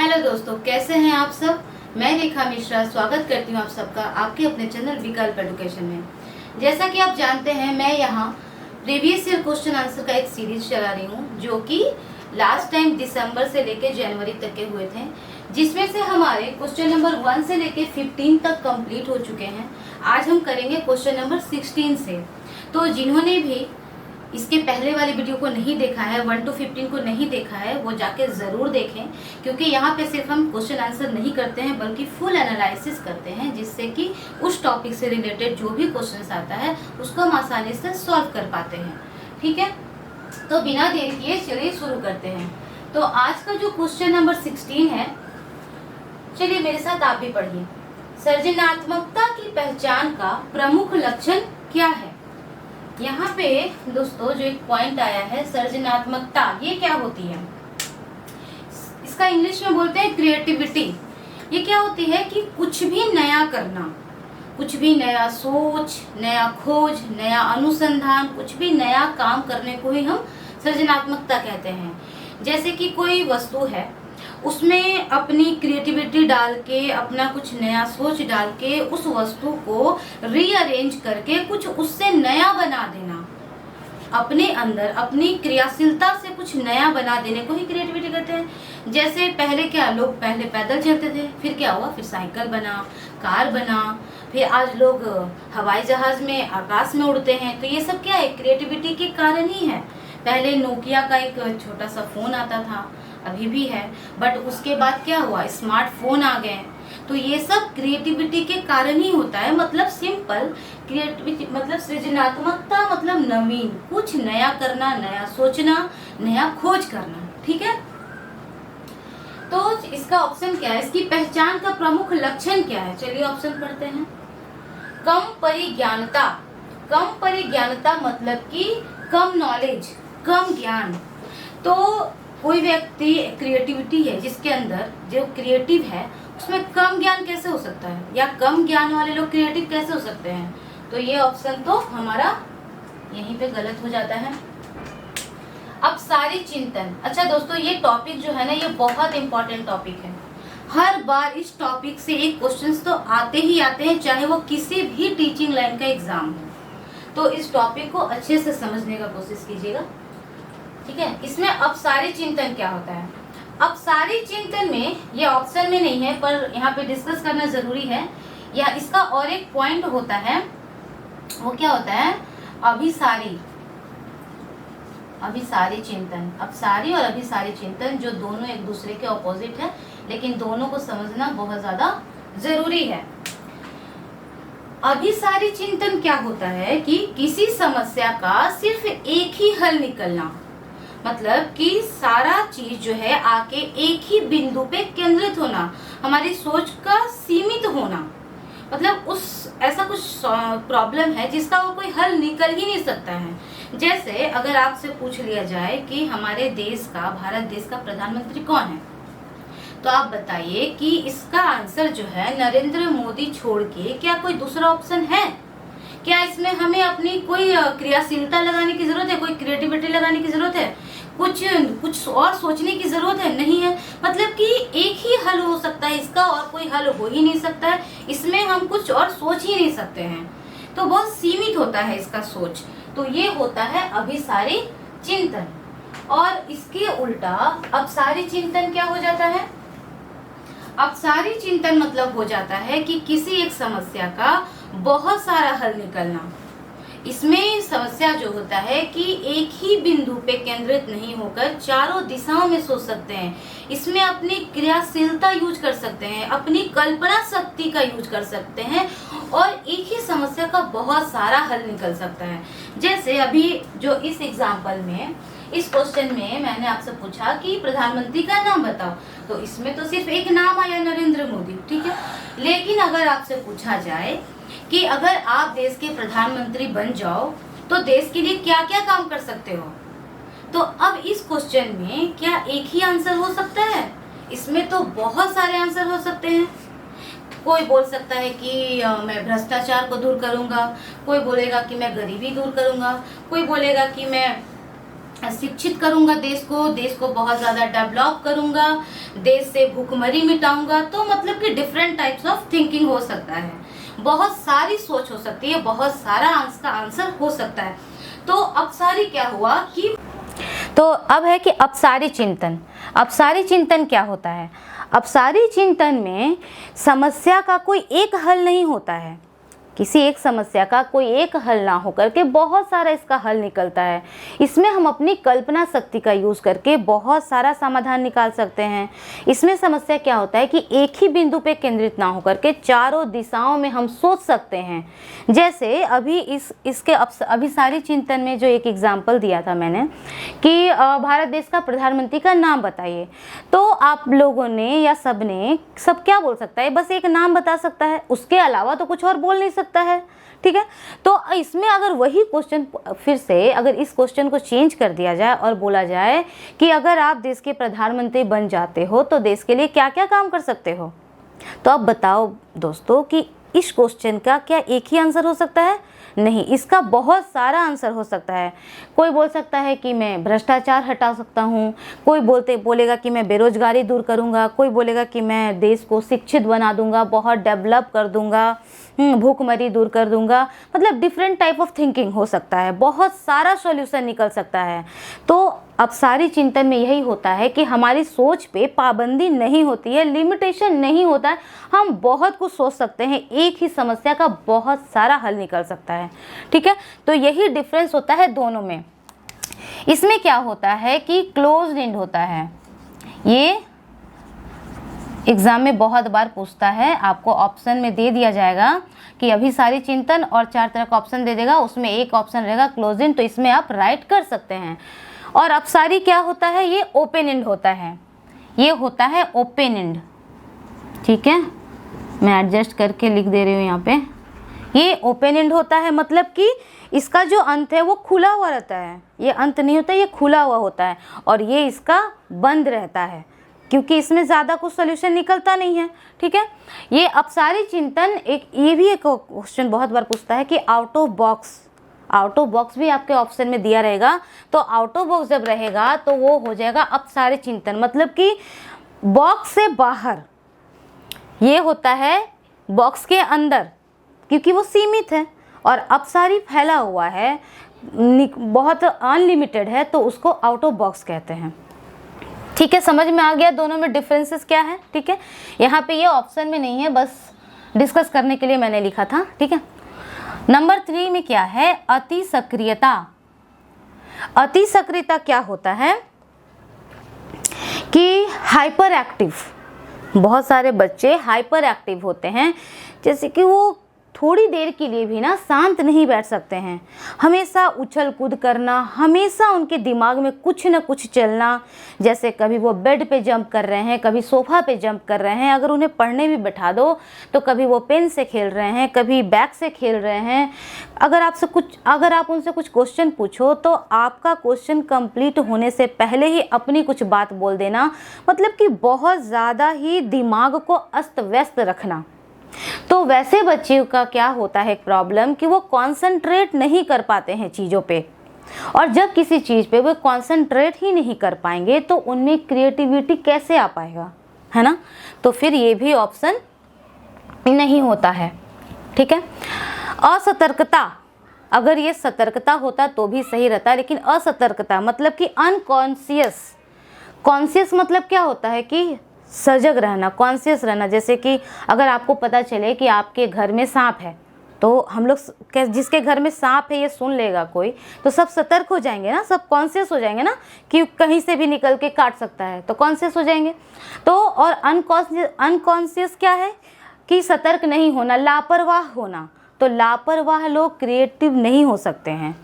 Hello दोस्तों, कैसे हैं आप सब। मैं रेखा मिश्रा स्वागत करती हूँ आप सबका आपके अपने चैनल विकल्प एजुकेशन में। जैसा कि आप जानते हैं, मैं यहाँ प्रीवियस ईयर क्वेश्चन आंसर का एक सीरीज चला रही हूँ जो कि लास्ट टाइम दिसंबर से लेके जनवरी तक के हुए थे, जिसमें से हमारे क्वेश्चन नंबर 1 से लेके 15 तक कंप्लीट हो चुके हैं। आज हम करेंगे क्वेश्चन नंबर 16 से। तो जिन्होंने भी इसके पहले वाली वीडियो को नहीं देखा है, 1 to 15 को नहीं देखा है, वो जाके ज़रूर देखें, क्योंकि यहाँ पे सिर्फ हम क्वेश्चन आंसर नहीं करते हैं बल्कि फुल एनालिसिस करते हैं, जिससे कि उस टॉपिक से रिलेटेड जो भी क्वेश्चन आता है उसको हम आसानी से सॉल्व कर पाते हैं। ठीक है, तो बिना देर किए चलिए शुरू करते हैं। तो आज का जो क्वेश्चन नंबर 16 है, चलिए मेरे साथ आप भी पढ़िए। सृजनात्मकता की पहचान का प्रमुख लक्षण क्या है। यहाँ पे दोस्तों जो एक पॉइंट आया है सृजनात्मकता, ये क्या होती है, इसका इंग्लिश में बोलते हैं क्रिएटिविटी। ये क्या होती है कि कुछ भी नया करना, कुछ भी नया सोच, नया खोज, नया अनुसंधान, कुछ भी नया काम करने को ही हम सृजनात्मकता कहते हैं। जैसे कि कोई वस्तु है, उसमें अपनी क्रिएटिविटी डाल के, अपना कुछ नया सोच डाल के उस वस्तु को रीअरेंज करके कुछ उससे नया बना देना, अपने अंदर अपनी क्रियाशीलता से कुछ नया बना देने को ही क्रिएटिविटी कहते हैं। जैसे पहले क्या, लोग पहले पैदल चलते थे, फिर क्या हुआ, फिर साइकिल बना, कार बना, फिर आज लोग हवाई जहाज में आकाश में उड़ते हैं। तो ये सब क्या है, क्रिएटिविटी के कारण ही है। पहले नोकिया का एक छोटा सा फोन आता था, अभी भी है, बट उसके बाद क्या हुआ, स्मार्टफोन आ गए। तो ये सब क्रिएटिविटी के कारण ही होता है। मतलब सिंपल क्रिएटिविटी मतलब सृजनात्मकता मतलब नवीन, कुछ नया करना, नया सोचना, नया खोज करना। ठीक है, तो इसका ऑप्शन क्या है, इसकी पहचान का प्रमुख लक्षण क्या है। चलिए ऑप्शन पढ़ते हैं। कम परिज्ञानता। कम परिज्ञानता मतलब कि कम नॉलेज, कम ज्ञान। तो कोई व्यक्ति क्रिएटिविटी है जिसके अंदर, जो क्रिएटिव है उसमें कम ज्ञान कैसे हो सकता है, या कम ज्ञान वाले लोग क्रिएटिव कैसे हो सकते हैं। तो ये ऑप्शन तो हमारा यहीं पे गलत हो जाता है। अब सारी चिंतन। अच्छा दोस्तों, ये टॉपिक जो है ना, ये बहुत इंपॉर्टेंट टॉपिक है। हर बार इस टॉपिक से एक क्वेश्चंस तो आते ही आते हैं, चाहे वो किसी भी टीचिंग लाइन का एग्जाम हो। तो इस टॉपिक को अच्छे से समझने का कोशिश कीजिएगा। ठीक है, इसमें अब सारी चिंतन क्या होता है। अब सारी चिंतन में, ये ऑप्शन में नहीं है पर यहाँ पे डिस्कस करना जरूरी है। या इसका और एक पॉइंट होता है, वो क्या होता है, अभिसारी। अभिसारी चिंतन, अब सारी और अभिसारी चिंतन जो दोनों एक दूसरे के ऑपोजिट है, लेकिन दोनों को समझना बहुत ज्यादा जरूरी है। अभिसारी चिंतन क्या होता है कि किसी समस्या का सिर्फ एक ही हल निकलना, मतलब कि सारा चीज जो है आके एक ही बिंदु पे केंद्रित होना, हमारी सोच का सीमित होना। मतलब उस ऐसा कुछ प्रॉब्लम है जिसका वो कोई हल निकल ही नहीं सकता है। जैसे अगर आपसे पूछ लिया जाए कि हमारे देश का, भारत देश का प्रधानमंत्री कौन है, तो आप बताइए कि इसका आंसर जो है नरेंद्र मोदी छोड़ के क्या कोई दूसरा ऑप्शन है। क्या इसमें हमें अपनी कोई क्रियाशीलता लगाने की जरूरत है, कोई क्रिएटिविटी लगाने की जरूरत है, कुछ और सोचने की जरूरत है, नहीं है। मतलब कि एक ही हल हो सकता है इसका, और कोई हल हो ही नहीं सकता है। इसमें हम कुछ और सोच ही नहीं सकते हैं, तो बहुत सीमित होता है इसका सोच। तो ये होता है अभिसारी चिंतन। और इसके उल्टा अपसारी चिंतन क्या हो जाता है। अपसारी चिंतन मतलब हो जाता है कि किसी एक समस्या का बहुत सारा हल निकलना। इसमें समस्या जो होता है कि एक ही बिंदु पे केंद्रित नहीं होकर चारों दिशाओं में सोच सकते हैं। इसमें अपनी क्रियाशीलता यूज कर सकते हैं, अपनी कल्पना शक्ति का यूज कर सकते हैं, और एक ही समस्या का बहुत सारा हल निकल सकता है। जैसे अभी जो इस एग्जाम्पल में, इस क्वेश्चन में मैंने आपसे पूछा कि प्रधानमंत्री का नाम बताओ, तो इसमें तो सिर्फ एक नाम आया, नरेंद्र मोदी। ठीक है, लेकिन अगर आपसे पूछा जाए कि अगर आप देश के प्रधानमंत्री बन जाओ तो देश के लिए क्या क्या काम कर सकते हो, तो अब इस क्वेश्चन में क्या एक ही आंसर हो सकता है। इसमें तो बहुत सारे आंसर हो सकते हैं। कोई बोल सकता है कि मैं भ्रष्टाचार को दूर करूंगा, कोई बोलेगा कि मैं गरीबी दूर करूंगा, कोई बोलेगा कि मैं शिक्षित करूंगा देश को बहुत ज़्यादा डेवलप करूंगा, देश से भूखमरी मिटाऊंगा। तो मतलब कि डिफरेंट टाइप्स ऑफ थिंकिंग हो सकता है, बहुत सारी सोच हो सकती है, बहुत सारा इसका आंसर हो सकता है। तो अपसारी क्या हुआ कि तो अब है कि अपसारी चिंतन। अपसारी चिंतन क्या होता है? अपसारी चिंतन में समस्या का कोई एक हल नहीं होता है, किसी एक समस्या का कोई एक हल ना होकर के बहुत सारा इसका हल निकलता है। इसमें हम अपनी कल्पना शक्ति का यूज़ करके बहुत सारा समाधान निकाल सकते हैं। इसमें समस्या क्या होता है कि एक ही बिंदु पे केंद्रित ना होकर के चारों दिशाओं में हम सोच सकते हैं। जैसे अभी इसके अभिसारी चिंतन में जो एक एग्जाम्पल दिया था मैंने कि भारत देश का प्रधानमंत्री का नाम बताइए, तो आप लोगों ने या सब क्या बोल सकता है? बस एक नाम बता सकता है, उसके अलावा तो कुछ और बोल नहीं सकता है। ठीक है, तो इसमें अगर वही क्वेश्चन फिर से अगर इस क्वेश्चन को चेंज कर दिया जाए और बोला जाए कि अगर आप देश के प्रधानमंत्री बन जाते हो तो देश के लिए क्या क्या काम कर सकते हो, तो अब बताओ दोस्तों कि इस क्वेश्चन का क्या एक ही आंसर हो सकता है? नहीं, इसका बहुत सारा आंसर हो सकता है। कोई बोल सकता है कि मैं भ्रष्टाचार हटा सकता हूँ, कोई बोलेगा कि मैं बेरोजगारी दूर करूँगा, कोई बोलेगा कि मैं देश को शिक्षित बना दूंगा, बहुत डेवलप कर दूंगा, भूखमरी दूर कर दूंगा। मतलब डिफरेंट टाइप ऑफ थिंकिंग हो सकता है, बहुत सारा सॉल्यूशन निकल सकता है। तो अपसारी चिंतन में यही होता है कि हमारी सोच पे पाबंदी नहीं होती है, लिमिटेशन नहीं होता है, हम बहुत कुछ सोच सकते हैं, एक ही समस्या का बहुत सारा हल निकल सकता है। ठीक है, तो यही डिफरेंस होता है दोनों में। इसमें क्या होता है कि क्लोज्ड एंड होता है, ये एग्जाम में बहुत बार पूछता है, आपको ऑप्शन में दे दिया जाएगा कि अभिसारी चिंतन और 4 तरह का ऑप्शन दे देगा, उसमें एक ऑप्शन रहेगा क्लोज एंड, तो इसमें आप राइट कर सकते हैं। और अपसारी क्या होता है? ये ओपन एंड होता है, ये होता है ओपन एंड। ठीक है, मैं एडजस्ट करके लिख दे रही हूँ यहाँ पे, ये ओपन एंड होता है, मतलब कि इसका जो अंत है वो खुला हुआ रहता है, ये अंत नहीं होता, ये खुला हुआ होता है, और ये इसका बंद रहता है क्योंकि इसमें ज़्यादा कुछ सोल्यूशन निकलता नहीं है। ठीक है, ये अपसारी चिंतन ये भी एक क्वेश्चन बहुत बार पूछता है कि आउट ऑफ बॉक्स भी आपके ऑप्शन में दिया रहेगा, तो आउट ऑफ बॉक्स जब रहेगा तो वो हो जाएगा अपसारी चिंतन, मतलब कि बॉक्स से बाहर। ये होता है बॉक्स के अंदर क्योंकि वो सीमित है, और अपसारी फैला हुआ है, बहुत अनलिमिटेड है, तो उसको आउट ऑफ बॉक्स कहते हैं। ठीक है, समझ में आ गया दोनों में डिफरेंसेस क्या है? ठीक है, यहाँ पे ये ऑप्शन में नहीं है, बस डिस्कस करने के लिए मैंने लिखा था। ठीक है, नंबर 3 में क्या है? अति सक्रियता। अति सक्रियता क्या होता है कि हाइपर एक्टिव, बहुत सारे बच्चे हाइपर एक्टिव होते हैं, जैसे कि वो थोड़ी देर के लिए भी ना शांत नहीं बैठ सकते हैं, हमेशा उछल कूद करना, हमेशा उनके दिमाग में कुछ न कुछ चलना, जैसे कभी वो बेड पे जंप कर रहे हैं, कभी सोफ़ा पे जंप कर रहे हैं, अगर उन्हें पढ़ने भी बैठा दो तो कभी वो पेन से खेल रहे हैं, कभी बैग से खेल रहे हैं। अगर आप उनसे कुछ क्वेश्चन पूछो तो आपका क्वेश्चन कंप्लीट होने से पहले ही अपनी कुछ बात बोल देना, मतलब कि बहुत ज़्यादा ही दिमाग को अस्त व्यस्त रखना। तो वैसे बच्चों का क्या होता है प्रॉब्लम कि वो कंसंट्रेट नहीं कर पाते हैं चीज़ों पे, और जब किसी चीज़ पे वो कंसंट्रेट ही नहीं कर पाएंगे तो उनमें क्रिएटिविटी कैसे आ पाएगा, है ना? तो फिर ये भी ऑप्शन नहीं होता है। ठीक है, असतर्कता, अगर ये सतर्कता होता तो भी सही रहता, लेकिन असतर्कता मतलब कि अनकॉन्शियस। कॉन्शियस मतलब क्या होता है कि सजग रहना, कॉन्शियस रहना। जैसे कि अगर आपको पता चले कि आपके घर में सांप है, तो हम लोग जिसके घर में सांप है ये सुन लेगा कोई, तो सब सतर्क हो जाएंगे ना, सब कॉन्शियस हो जाएंगे ना कि कहीं से भी निकल के काट सकता है, तो कॉन्शियस हो जाएंगे। तो और अनकॉन्शियस क्या है कि सतर्क नहीं होना, लापरवाह होना। तो लापरवाह लोग क्रिएटिव नहीं हो सकते हैं,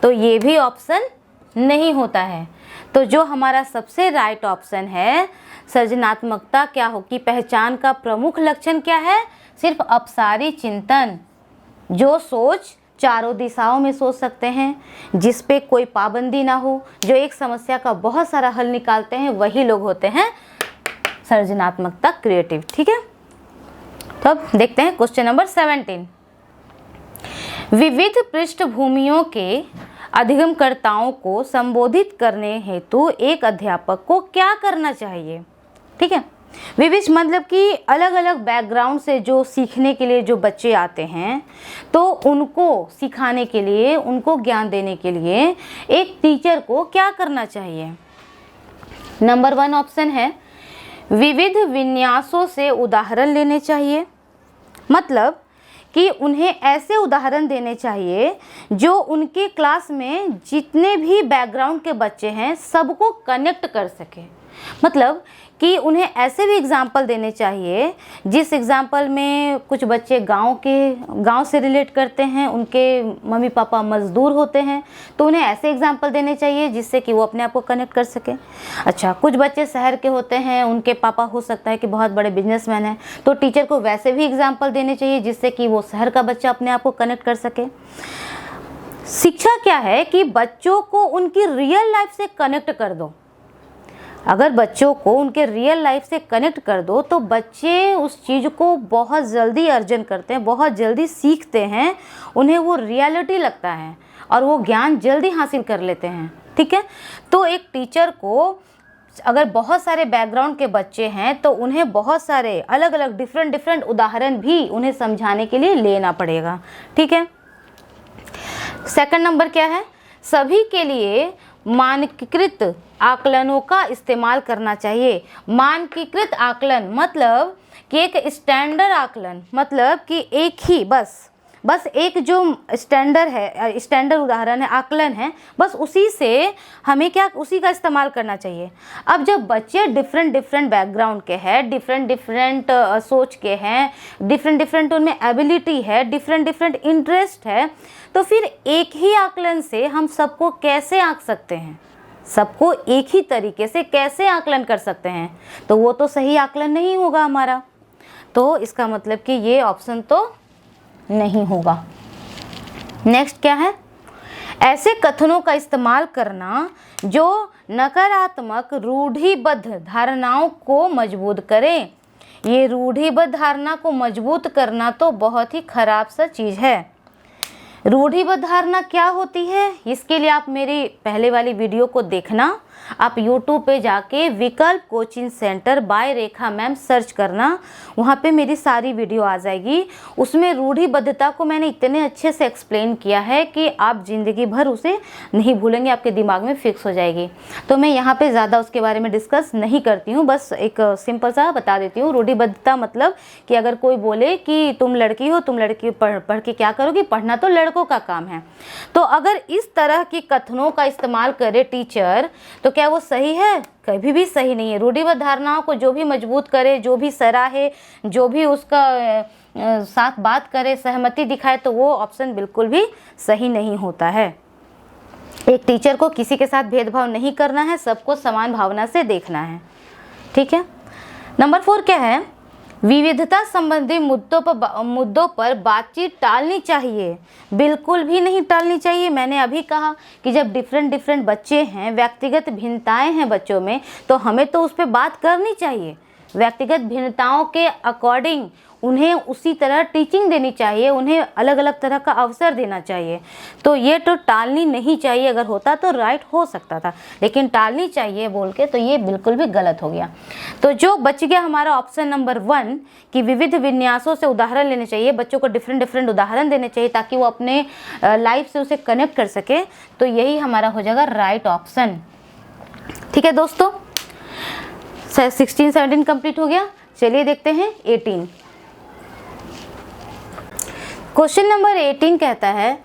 तो ये भी ऑप्शन नहीं होता है। तो जो हमारा सबसे राइट ऑप्शन है, सृजनात्मकता क्या होगी, पहचान का प्रमुख लक्षण क्या है? सिर्फ अपसारी चिंतन, जो सोच चारों दिशाओं में सोच सकते हैं, जिस पे कोई पाबंदी ना हो, जो एक समस्या का बहुत सारा हल निकालते हैं, वही लोग होते हैं सृजनात्मकता, क्रिएटिव। ठीक है, तो अब देखते हैं क्वेश्चन नंबर 17। विविध पृष्ठभूमियों के अधिगमकर्ताओं को संबोधित करने हेतु एक अध्यापक को क्या करना चाहिए। ठीक है, विविध मतलब कि अलग अलग बैकग्राउंड से जो सीखने के लिए जो बच्चे आते हैं, तो उनको सिखाने के लिए, उनको ज्ञान देने के लिए एक टीचर को क्या करना चाहिए। नंबर 1 ऑप्शन है विविध विन्यासों से उदाहरण लेने चाहिए, मतलब कि उन्हें ऐसे उदाहरण देने चाहिए जो उनके क्लास में जितने भी बैकग्राउंड के बच्चे हैं सबको कनेक्ट कर सके। मतलब कि उन्हें ऐसे भी एग्जाम्पल देने चाहिए जिस एग्जाम्पल में कुछ बच्चे गांव से रिलेट करते हैं, उनके मम्मी पापा मजदूर होते हैं, तो उन्हें ऐसे एग्जाम्पल देने चाहिए जिससे कि वो अपने आप को कनेक्ट कर सके। अच्छा, कुछ बच्चे शहर के होते हैं, उनके पापा हो सकता है कि बहुत बड़े बिजनेसमैन हैं, तो टीचर को वैसे भी एग्जाम्पल देने चाहिए जिससे कि वो शहर का बच्चा अपने आप को कनेक्ट कर सके। शिक्षा क्या है कि बच्चों को उनकी रियल लाइफ से कनेक्ट कर दो। अगर बच्चों को उनके रियल लाइफ से कनेक्ट कर दो तो बच्चे उस चीज़ को बहुत जल्दी अर्जन करते हैं, बहुत जल्दी सीखते हैं, उन्हें वो रियलिटी लगता है और वो ज्ञान जल्दी हासिल कर लेते हैं। ठीक है, तो एक टीचर को अगर बहुत सारे बैकग्राउंड के बच्चे हैं तो उन्हें बहुत सारे अलग अलग डिफरेंट उदाहरण भी उन्हें समझाने के लिए लेना पड़ेगा। ठीक है, सेकंड नंबर क्या है, सभी के लिए मानकीकृत आकलनों का इस्तेमाल करना चाहिए। मानकीकृत आकलन मतलब कि एक स्टैंडर्ड आकलन, मतलब कि एक ही बस एक जो स्टैंडर्ड उदाहरण है, आकलन है, बस उसी से हमें उसी का इस्तेमाल करना चाहिए। अब जब बच्चे डिफरेंट बैकग्राउंड के हैं, डिफरेंट सोच के हैं, डिफरेंट उनमें एबिलिटी है, डिफरेंट इंटरेस्ट है, तो फिर एक ही आकलन से हम सबको कैसे आंक सकते हैं, सबको एक ही तरीके से कैसे आकलन कर सकते हैं, तो वो तो सही आकलन नहीं होगा हमारा। तो इसका मतलब कि ये ऑप्शन तो नहीं होगा। नेक्स्ट क्या है, ऐसे कथनों का इस्तेमाल करना जो नकारात्मक रूढ़िबद्ध धारणाओं को मजबूत करें। ये रूढ़िबद्ध धारणा को मजबूत करना तो बहुत ही खराब सा चीज़ है। रूढ़िबद्ध धारणा क्या होती है, इसके लिए आप मेरी पहले वाली वीडियो को देखना। आप YouTube पे जाके विकल्प कोचिंग सेंटर बाय रेखा मैम सर्च करना, वहाँ पे मेरी सारी वीडियो आ जाएगी। उसमें रूढ़िबद्धता को मैंने इतने अच्छे से एक्सप्लेन किया है कि आप ज़िंदगी भर उसे नहीं भूलेंगे, आपके दिमाग में फिक्स हो जाएगी। तो मैं यहाँ पे ज़्यादा उसके बारे में डिस्कस नहीं करती हूँ, बस एक सिंपल सा बता देती हूँ। रूढ़िबद्धता मतलब कि अगर कोई बोले कि तुम लड़की हो, तुम लड़की पढ़ के क्या करोगी, पढ़ना तो लड़कों का काम है। तो अगर इस तरह की कथनों का इस्तेमाल करे टीचर, तो क्या वो सही है? कभी भी सही नहीं है। रूढ़िबद्ध धारणाओं को जो भी मजबूत करे, जो भी सराहे, जो भी उसका साथ बात करे, सहमति दिखाए, तो वो ऑप्शन बिल्कुल भी सही नहीं होता है। एक टीचर को किसी के साथ भेदभाव नहीं करना है, सबको समान भावना से देखना है। ठीक है, नंबर 4 क्या है, विविधता संबंधी मुद्दों पर बातचीत टालनी चाहिए। बिल्कुल भी नहीं टालनी चाहिए। मैंने अभी कहा कि जब डिफरेंट बच्चे हैं, व्यक्तिगत भिन्नताएं हैं बच्चों में, तो हमें तो उस पर बात करनी चाहिए। व्यक्तिगत भिन्नताओं के अकॉर्डिंग उन्हें उसी तरह टीचिंग देनी चाहिए, उन्हें अलग अलग तरह का अवसर देना चाहिए। तो ये तो टालनी नहीं चाहिए। अगर होता तो राइट हो सकता था, लेकिन टालनी चाहिए बोल के तो ये बिल्कुल भी गलत हो गया। तो जो बच गया हमारा ऑप्शन नंबर 1 कि विविध विन्यासों से उदाहरण लेने चाहिए, बच्चों को डिफरेंट उदाहरण देने चाहिए ताकि वो अपने लाइफ से उसे कनेक्ट कर सके, तो यही हमारा हो जाएगा राइट ऑप्शन। ठीक है दोस्तों, 16-17 कंप्लीट हो गया। चलिए देखते हैं 18। क्वेश्चन नंबर 18 कहता है,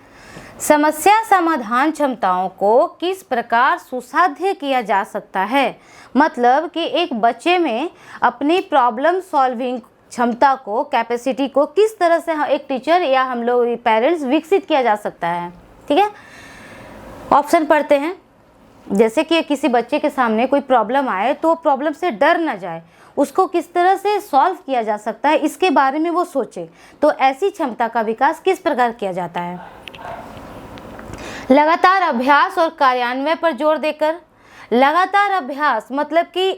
समस्या समाधान क्षमताओं को किस प्रकार सुसाध्य किया जा सकता है। मतलब कि एक बच्चे में अपनी प्रॉब्लम सॉल्विंग क्षमता को, कैपेसिटी को किस तरह से एक टीचर या हम लोग पेरेंट्स विकसित किया जा सकता है। ठीक है, ऑप्शन पढ़ते हैं। जैसे कि किसी बच्चे के सामने कोई प्रॉब्लम आए तो प्रॉब्लम से डर न जाए, उसको किस तरह से सॉल्व किया जा सकता है इसके बारे में वो सोचे। तो ऐसी क्षमता का विकास किस प्रकार किया जाता है। लगातार अभ्यास और कार्यान्वयन पर जोर देकर। लगातार अभ्यास मतलब कि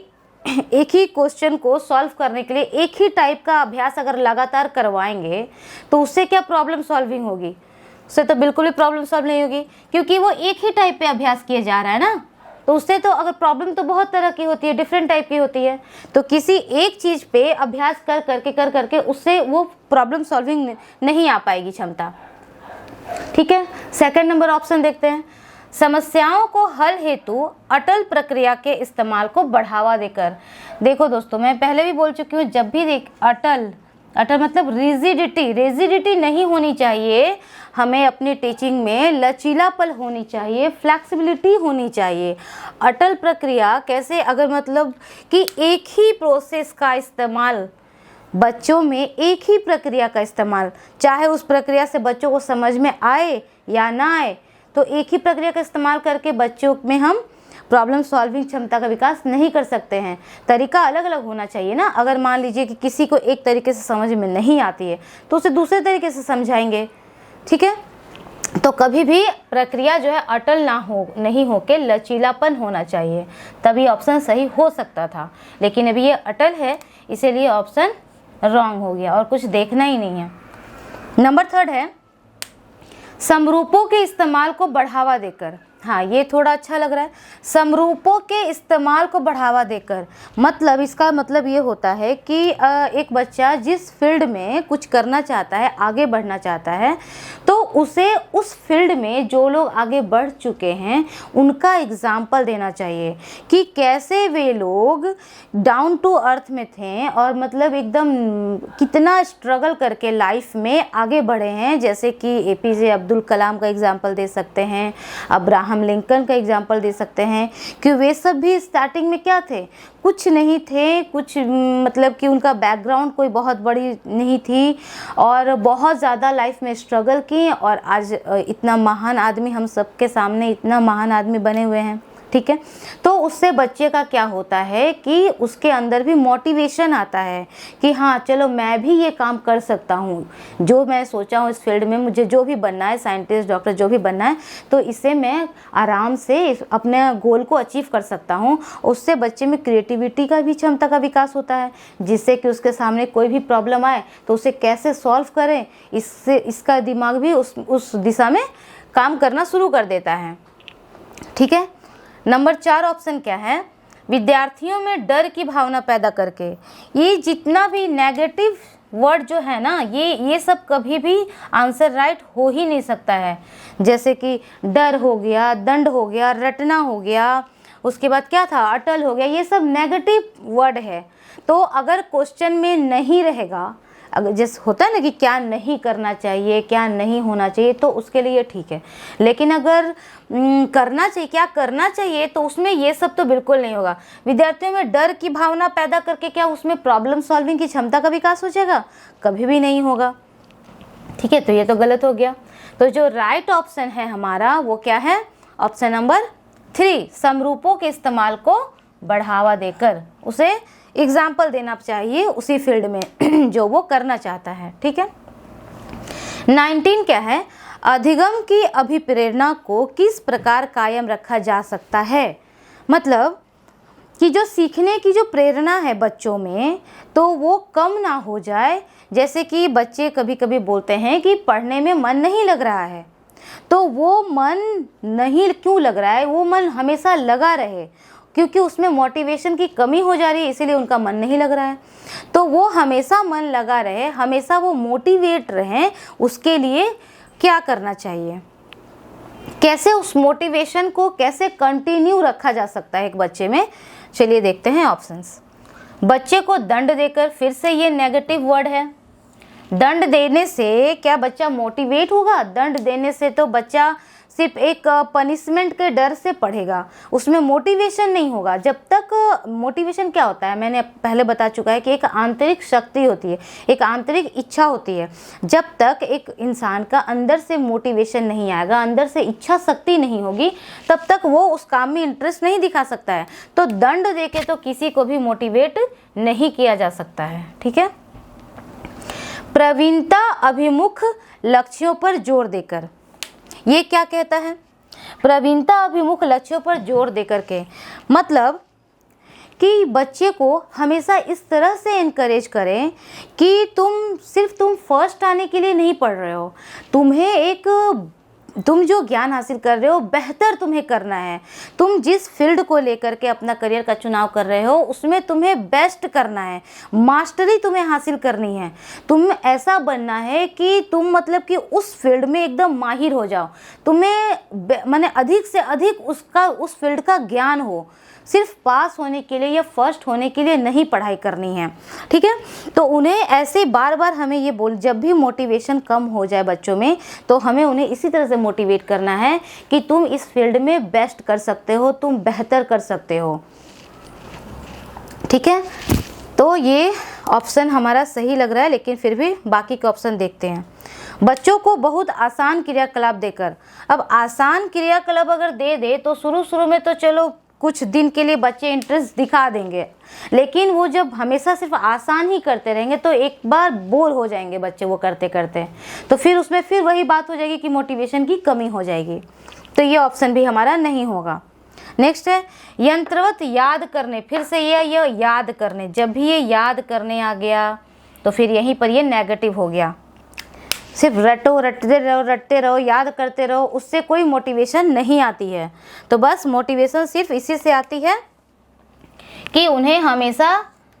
एक ही क्वेश्चन को सॉल्व करने के लिए एक ही टाइप का अभ्यास अगर लगातार करवाएंगे तो उससे क्या प्रॉब्लम सॉल्विंग होगी, उससे तो बिल्कुल भी प्रॉब्लम सॉल्व नहीं होगी, क्योंकि वो एक ही टाइप पे अभ्यास किया जा रहा है ना। तो उससे तो अगर प्रॉब्लम तो बहुत तरह की होती है, डिफरेंट टाइप की होती है, तो किसी एक चीज़ पे अभ्यास कर करके उससे वो प्रॉब्लम सॉल्विंग नहीं आ पाएगी क्षमता। ठीक है, सेकंड नंबर ऑप्शन देखते हैं। समस्याओं को हल हेतु अटल प्रक्रिया के इस्तेमाल को बढ़ावा देकर। देखो दोस्तों, मैं पहले भी बोल चुकी हूँ, जब भी अटल मतलब रिजिडिटी नहीं होनी चाहिए। हमें अपनी टीचिंग में लचीलापन होनी चाहिए, फ्लेक्सिबिलिटी होनी चाहिए। अटल प्रक्रिया कैसे, अगर मतलब कि एक ही प्रोसेस का इस्तेमाल, बच्चों में एक ही प्रक्रिया का इस्तेमाल, चाहे उस प्रक्रिया से बच्चों को समझ में आए या ना आए, तो एक ही प्रक्रिया का इस्तेमाल करके बच्चों में हम प्रॉब्लम सॉल्विंग क्षमता का विकास नहीं कर सकते हैं। तरीका अलग अलग होना चाहिए ना। अगर मान लीजिए कि किसी को एक तरीके से समझ में नहीं आती है तो उसे दूसरे तरीके से समझाएंगे। ठीक है, तो कभी भी प्रक्रिया जो है अटल नहीं हो के लचीलापन होना चाहिए, तभी ऑप्शन सही हो सकता था। लेकिन अभी ये अटल है, इसीलिए ऑप्शन रॉन्ग हो गया और कुछ देखना ही नहीं है। नंबर थर्ड है समरूपों के इस्तेमाल को बढ़ावा देकर। हाँ, ये थोड़ा अच्छा लग रहा है। समरूपों के इस्तेमाल को बढ़ावा देकर मतलब, इसका मतलब ये होता है कि एक बच्चा जिस फील्ड में कुछ करना चाहता है, आगे बढ़ना चाहता है, तो उसे उस फील्ड में जो लोग आगे बढ़ चुके हैं उनका एग्जाम्पल देना चाहिए कि कैसे वे लोग डाउन टू अर्थ में थे और मतलब एकदम कितना स्ट्रगल करके लाइफ में आगे बढ़े हैं। जैसे कि एपीजे अब्दुल कलाम का एग्जाम्पल दे सकते हैं, अब्राहम लिंकन का एग्जाम्पल दे सकते हैं, कि वे सब भी स्टार्टिंग में क्या थे, कुछ नहीं थे, कुछ मतलब कि उनका बैकग्राउंड कोई बहुत बड़ी नहीं थी और बहुत ज़्यादा लाइफ में स्ट्रगल की और आज इतना महान आदमी, हम सबके सामने इतना महान आदमी बने हुए हैं। ठीक है, तो उससे बच्चे का क्या होता है कि उसके अंदर भी मोटिवेशन आता है कि हाँ चलो मैं भी ये काम कर सकता हूँ, जो मैं सोचा हूँ इस फील्ड में मुझे जो भी बनना है, साइंटिस्ट, डॉक्टर जो भी बनना है, तो इससे मैं आराम से अपने गोल को अचीव कर सकता हूँ। उससे बच्चे में क्रिएटिविटी का भी क्षमता का विकास होता है, जिससे कि उसके सामने कोई भी प्रॉब्लम आए तो उसे कैसे सॉल्व करें, इससे इसका दिमाग भी उस दिशा में काम करना शुरू कर देता है। ठीक है, नंबर 4 ऑप्शन क्या है, विद्यार्थियों में डर की भावना पैदा करके। ये जितना भी नेगेटिव वर्ड जो है ना, ये सब कभी भी आंसर राइट हो ही नहीं सकता है। जैसे कि डर हो गया, दंड हो गया, रटना हो गया, उसके बाद क्या था, अटल हो गया, ये सब नेगेटिव वर्ड है। तो अगर क्वेश्चन में नहीं रहेगा, अगर जैसे होता है ना कि क्या नहीं करना चाहिए, क्या नहीं होना चाहिए, तो उसके लिए ठीक है। लेकिन अगर करना चाहिए, क्या करना चाहिए, तो उसमें ये सब तो बिल्कुल नहीं होगा। विद्यार्थियों में डर की भावना पैदा करके क्या उसमें प्रॉब्लम सॉल्विंग की क्षमता का विकास हो जाएगा? कभी भी नहीं होगा। ठीक है, तो ये तो गलत हो गया। तो जो राइट ऑप्शन है हमारा वो क्या है, ऑप्शन नंबर 3, समरूपों के इस्तेमाल को बढ़ावा देकर उसे एग्जाम्पल देना चाहिए उसी फील्ड में जो वो करना चाहता है। ठीक है, 19 क्या है, अधिगम की अभिप्रेरणा को किस प्रकार कायम रखा जा सकता है। मतलब कि जो सीखने की जो प्रेरणा है बच्चों में, तो वो कम ना हो जाए। जैसे कि बच्चे कभी कभी बोलते हैं कि पढ़ने में मन नहीं लग रहा है, तो वो मन नहीं क्यों लग रहा है, वो मन हमेशा लगा रहे, क्योंकि उसमें मोटिवेशन की कमी हो जा रही है, इसीलिए उनका मन नहीं लग रहा है। तो वो हमेशा मन लगा रहे, हमेशा वो मोटिवेट रहें, उसके लिए क्या करना चाहिए, कैसे उस मोटिवेशन को कैसे कंटिन्यू रखा जा सकता है एक बच्चे में। चलिए देखते हैं ऑप्शंस। बच्चे को दंड देकर, फिर से ये नेगेटिव वर्ड है। दंड देने से क्या बच्चा मोटिवेट होगा? दंड देने से तो बच्चा सिर्फ एक पनिशमेंट के डर से पढ़ेगा, उसमें मोटिवेशन नहीं होगा। जब तक मोटिवेशन क्या होता है, मैंने पहले बता चुका है कि एक आंतरिक शक्ति होती है, एक आंतरिक इच्छा होती है। जब तक एक इंसान का अंदर से मोटिवेशन नहीं आएगा, अंदर से इच्छा शक्ति नहीं होगी, तब तक वो उस काम में इंटरेस्ट नहीं दिखा सकता है। तो दंड देके तो किसी को भी मोटिवेट नहीं किया जा सकता है। ठीक है, प्रवीणता अभिमुख लक्ष्यों पर जोर देकर, ये क्या कहता है? प्रवीणता अभिमुख लक्ष्यों पर जोर देकर के मतलब कि बच्चे को हमेशा इस तरह से इनकरेज करें कि तुम फर्स्ट आने के लिए नहीं पढ़ रहे हो, तुम जो ज्ञान हासिल कर रहे हो बेहतर तुम्हें करना है। तुम जिस फील्ड को लेकर के अपना करियर का चुनाव कर रहे हो उसमें तुम्हें बेस्ट करना है, मास्टरी तुम्हें हासिल करनी है। तुम ऐसा बनना है कि तुम मतलब कि उस फील्ड में एकदम माहिर हो जाओ, तुम्हें माने अधिक से अधिक उस फील्ड का ज्ञान हो। सिर्फ पास होने के लिए या फर्स्ट होने के लिए नहीं पढ़ाई करनी है, ठीक है। तो उन्हें ऐसे बार बार हमें ये जब भी मोटिवेशन कम हो जाए बच्चों में तो हमें उन्हें इसी तरह से मोटिवेट करना है कि तुम इस फील्ड में बेस्ट कर सकते हो, तुम बेहतर कर सकते हो, ठीक है। तो ये ऑप्शन हमारा सही लग रहा है, लेकिन फिर भी बाकी के ऑप्शन देखते हैं। बच्चों को बहुत आसान क्रियाकलाप देकर, अब आसान क्रियाकलाप अगर दे तो शुरू में तो चलो कुछ दिन के लिए बच्चे इंटरेस्ट दिखा देंगे, लेकिन वो जब हमेशा सिर्फ आसान ही करते रहेंगे तो एक बार बोर हो जाएंगे बच्चे वो करते करते, तो फिर उसमें फिर वही बात हो जाएगी कि मोटिवेशन की कमी हो जाएगी। तो ये ऑप्शन भी हमारा नहीं होगा। नेक्स्ट है यंत्रवत याद करने, फिर से ये याद करने, जब भी ये याद करने आ गया तो फिर यहीं पर ये नेगेटिव हो गया। सिर्फ रटते रहो, याद करते रहो, उससे कोई मोटिवेशन नहीं आती है। तो बस मोटिवेशन सिर्फ इसी से आती है कि उन्हें हमेशा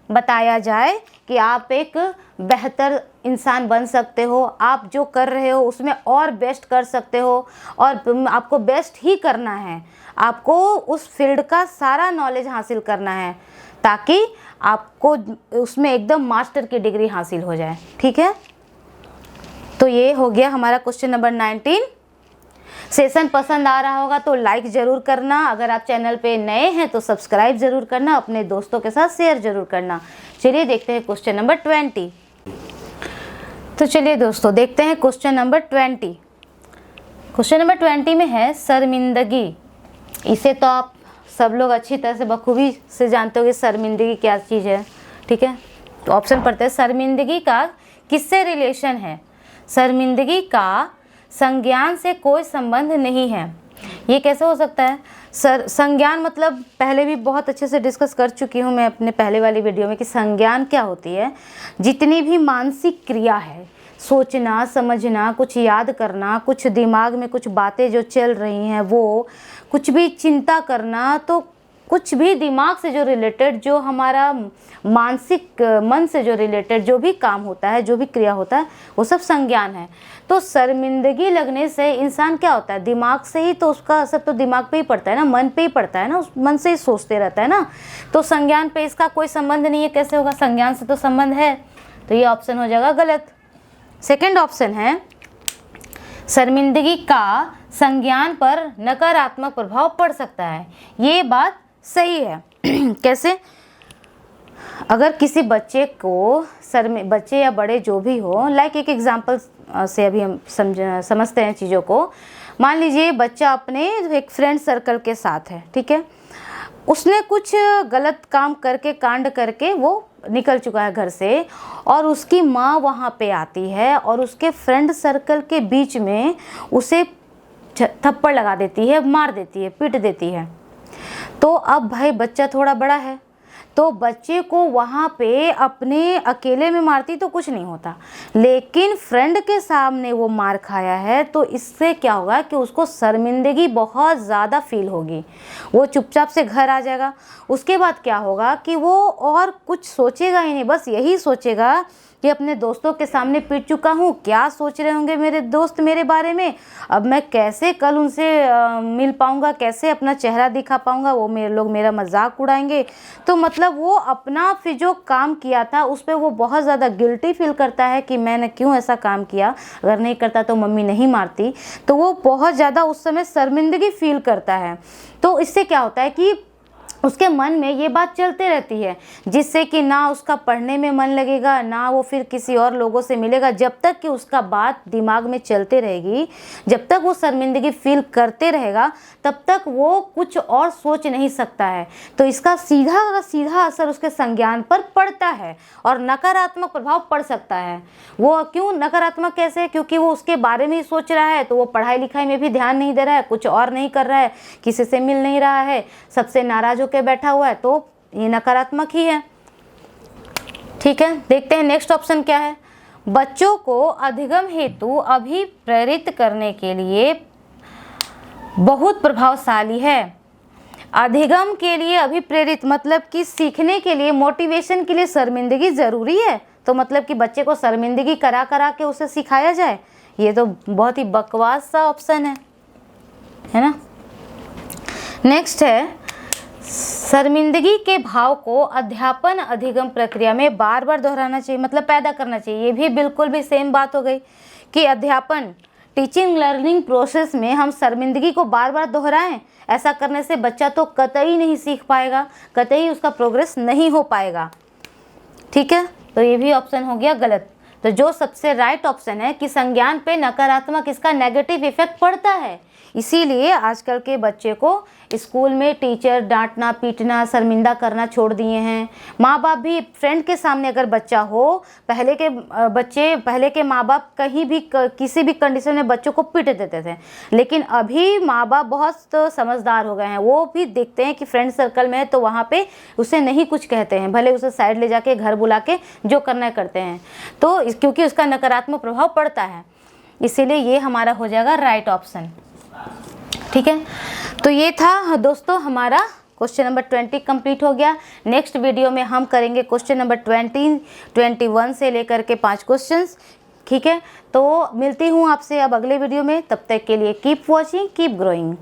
बताया जाए कि आप एक बेहतर इंसान बन सकते हो, आप जो कर रहे हो उसमें और बेस्ट कर सकते हो और आपको बेस्ट ही करना है, आपको उस फील्ड का सारा नॉलेज हासिल करना है ताकि आपको उसमें एकदम मास्टर की डिग्री हासिल हो जाए, ठीक है। तो ये हो गया हमारा क्वेश्चन नंबर 19। सेशन पसंद आ रहा होगा तो लाइक ज़रूर करना, अगर आप चैनल पे नए हैं तो सब्सक्राइब ज़रूर करना, अपने दोस्तों के साथ शेयर ज़रूर करना। चलिए देखते हैं क्वेश्चन नंबर 20। तो चलिए दोस्तों देखते हैं क्वेश्चन नंबर 20। क्वेश्चन नंबर 20 में है शर्मिंदगी। इसे तो आप सब लोग अच्छी तरह से बखूबी से जानते हो कि शर्मिंदगी क्या चीज़ है, ठीक है। तो ऑप्शन पढ़ते हैं, शर्मिंदगी का किससे रिलेशन है? शर्मिंदगी का संज्ञान से कोई संबंध नहीं है। ये कैसे हो सकता है? संज्ञान मतलब पहले भी बहुत अच्छे से डिस्कस कर चुकी हूँ मैं अपने पहले वाली वीडियो में कि संज्ञान क्या होती है। जितनी भी मानसिक क्रिया है, सोचना, समझना, कुछ याद करना, कुछ दिमाग में कुछ बातें जो चल रही हैं वो, कुछ भी चिंता करना, तो कुछ भी दिमाग से जो रिलेटेड, जो हमारा मानसिक मन से जो रिलेटेड जो भी काम होता है, जो भी क्रिया होता है, वो सब संज्ञान है। तो शर्मिंदगी लगने से इंसान क्या होता है, दिमाग से ही तो उसका असर तो दिमाग पे ही पड़ता है ना, मन पे ही पड़ता है ना, उस मन से ही सोचते रहता है ना। तो संज्ञान पे इसका कोई संबंध नहीं है, कैसे होगा? संज्ञान से तो संबंध है, तो ये ऑप्शन हो जाएगा गलत। सेकेंड ऑप्शन है शर्मिंदगी का संज्ञान पर नकारात्मक प्रभाव पड़ सकता है। ये बात सही है। कैसे? अगर किसी बच्चे को बच्चे या बड़े जो भी हो, लाइक एक एग्जांपल से अभी हम समझते हैं चीज़ों को। मान लीजिए बच्चा अपने एक फ्रेंड सर्कल के साथ है, ठीक है, उसने कुछ गलत काम करके, कांड करके वो निकल चुका है घर से, और उसकी माँ वहाँ पे आती है और उसके फ्रेंड सर्कल के बीच में उसे थप्पड़ लगा देती है, मार देती है, पीट देती है। तो अब भाई बच्चा थोड़ा बड़ा है, तो बच्चे को वहाँ पे अपने अकेले में मारती तो कुछ नहीं होता, लेकिन फ्रेंड के सामने वो मार खाया है, तो इससे क्या होगा कि उसको शर्मिंदगी बहुत ज़्यादा फील होगी। वो चुपचाप से घर आ जाएगा। उसके बाद क्या होगा कि वो और कुछ सोचेगा ही नहीं, बस यही सोचेगा कि अपने दोस्तों के सामने पीट चुका हूँ, क्या सोच रहे होंगे मेरे दोस्त मेरे बारे में, अब मैं कैसे कल उनसे मिल पाऊँगा, कैसे अपना चेहरा दिखा पाऊँगा, वो मेरे लोग मेरा मजाक उड़ाएंगे। तो मतलब वो अपना फिर जो काम किया था उस पर वो बहुत ज़्यादा गिल्टी फील करता है कि मैंने क्यों ऐसा काम किया, अगर नहीं करता तो मम्मी नहीं मारती। तो वो बहुत ज़्यादा उस समय शर्मिंदगी फील करता है। तो इससे क्या होता है कि उसके मन में ये बात चलते रहती है, जिससे कि ना उसका पढ़ने में मन लगेगा, ना वो फिर किसी और लोगों से मिलेगा। जब तक कि उसका बात दिमाग में चलते रहेगी, जब तक वो शर्मिंदगी फील करते रहेगा, तब तक वो कुछ और सोच नहीं सकता है। तो इसका सीधा का सीधा असर उसके संज्ञान पर पड़ता है और नकारात्मक प्रभाव पड़ सकता है। वो क्यों नकारात्मक, कैसे? क्योंकि वो उसके बारे में ही सोच रहा है, तो वो पढ़ाई लिखाई में भी ध्यान नहीं दे रहा है, कुछ और नहीं कर रहा है, किसी से मिल नहीं रहा है, सबसे नाराज के बैठा हुआ है, तो ये नकारात्मक ही है। ठीक है, देखते हैं नेक्स्ट ऑप्शन क्या है। बच्चों को अधिगम हेतु अभिप्रेरित करने के लिए बहुत प्रभावशाली है। अधिगम के लिए अभिप्रेरित मतलब कि सीखने के लिए, मोटिवेशन के लिए शर्मिंदगी जरूरी है। तो मतलब कि बच्चे को शर्मिंदगी करा करा के उसे सिखाया जाए, ये तो बहुत ही बकवास सा ऑप्शन है ना। नेक्स्ट है, शर्मिंदगी के भाव को अध्यापन अधिगम प्रक्रिया में बार बार दोहराना चाहिए, मतलब पैदा करना चाहिए। ये भी बिल्कुल भी सेम बात हो गई कि अध्यापन टीचिंग लर्निंग प्रोसेस में हम शर्मिंदगी को बार बार दोहराएं। ऐसा करने से बच्चा तो कतई नहीं सीख पाएगा, कतई उसका प्रोग्रेस नहीं हो पाएगा। ठीक है, तो ये भी ऑप्शन हो गया गलत। तो जो सबसे राइट ऑप्शन है कि संज्ञान पे नकारात्मक इसका नेगेटिव इफेक्ट पड़ता है, इसीलिए आजकल के बच्चे को स्कूल में टीचर डांटना पीटना शर्मिंदा करना छोड़ दिए हैं। माँ बाप भी फ्रेंड के सामने अगर बच्चा हो, पहले के माँ बाप कहीं भी किसी भी कंडीशन में बच्चों को पीट देते थे, लेकिन अभी माँ बाप बहुत समझदार हो गए हैं। वो भी देखते हैं कि फ्रेंड सर्कल में है तो वहाँ पे उसे नहीं कुछ कहते हैं, भले उसे साइड ले जाके घर बुला के जो करना करते हैं। तो क्योंकि उसका नकारात्मक प्रभाव पड़ता है, इसीलिए ये हमारा हो जाएगा राइट ऑप्शन। ठीक है, तो ये था दोस्तों हमारा क्वेश्चन नंबर 20 कंप्लीट हो गया। नेक्स्ट वीडियो में हम करेंगे क्वेश्चन नंबर 20, 21 से लेकर के 5 क्वेश्चंस। ठीक है, तो मिलती हूँ आपसे अब अगले वीडियो में। तब तक के लिए कीप वॉचिंग, कीप ग्रोइंग।